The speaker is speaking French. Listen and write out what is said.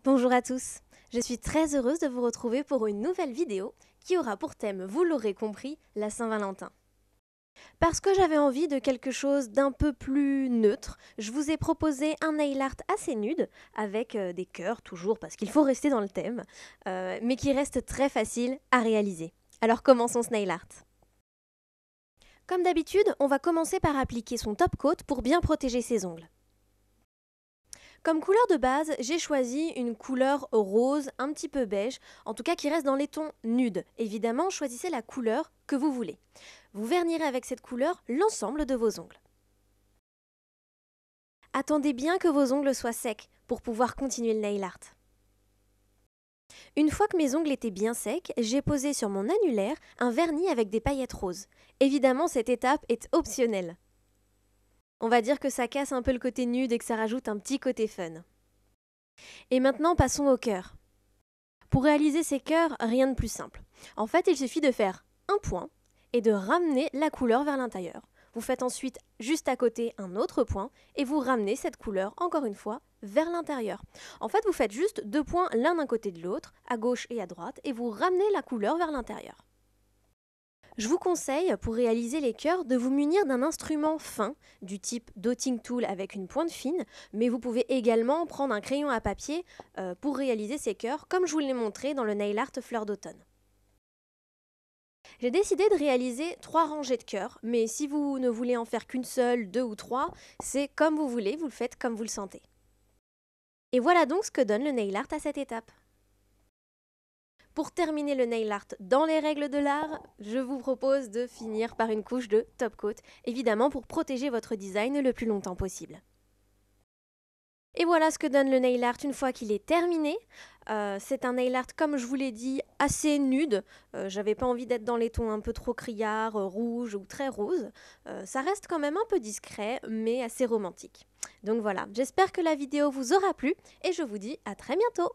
Bonjour à tous, je suis très heureuse de vous retrouver pour une nouvelle vidéo qui aura pour thème, vous l'aurez compris, la Saint-Valentin. Parce que j'avais envie de quelque chose d'un peu plus neutre, je vous ai proposé un nail art assez nude, avec des cœurs toujours parce qu'il faut rester dans le thème, mais qui reste très facile à réaliser. Alors commençons ce nail art. Comme d'habitude, on va commencer par appliquer son top coat pour bien protéger ses ongles. Comme couleur de base, j'ai choisi une couleur rose, un petit peu beige, en tout cas qui reste dans les tons nudes. Évidemment, choisissez la couleur que vous voulez. Vous vernirez avec cette couleur l'ensemble de vos ongles. Attendez bien que vos ongles soient secs pour pouvoir continuer le nail art. Une fois que mes ongles étaient bien secs, j'ai posé sur mon annulaire un vernis avec des paillettes roses. Évidemment, cette étape est optionnelle. On va dire que ça casse un peu le côté nude et que ça rajoute un petit côté fun. Et maintenant, passons au cœur. Pour réaliser ces cœurs, rien de plus simple. En fait, il suffit de faire un point et de ramener la couleur vers l'intérieur. Vous faites ensuite juste à côté un autre point et vous ramenez cette couleur, encore une fois, vers l'intérieur. En fait, vous faites juste deux points l'un d'un côté de l'autre, à gauche et à droite, et vous ramenez la couleur vers l'intérieur. Je vous conseille, pour réaliser les cœurs, de vous munir d'un instrument fin, du type dotting tool avec une pointe fine, mais vous pouvez également prendre un crayon à papier pour réaliser ces cœurs, comme je vous l'ai montré dans le nail art fleur d'automne. J'ai décidé de réaliser 3 rangées de cœurs, mais si vous ne voulez en faire qu'une seule, 2 ou 3, c'est comme vous voulez, vous le faites comme vous le sentez. Et voilà donc ce que donne le nail art à cette étape. Pour terminer le nail art dans les règles de l'art, je vous propose de finir par une couche de top coat, évidemment pour protéger votre design le plus longtemps possible. Et voilà ce que donne le nail art une fois qu'il est terminé. C'est un nail art, comme je vous l'ai dit, assez nude. J'avais pas envie d'être dans les tons un peu trop criards, rouges ou très roses. Ça reste quand même un peu discret, mais assez romantique. Donc voilà, j'espère que la vidéo vous aura plu et je vous dis à très bientôt.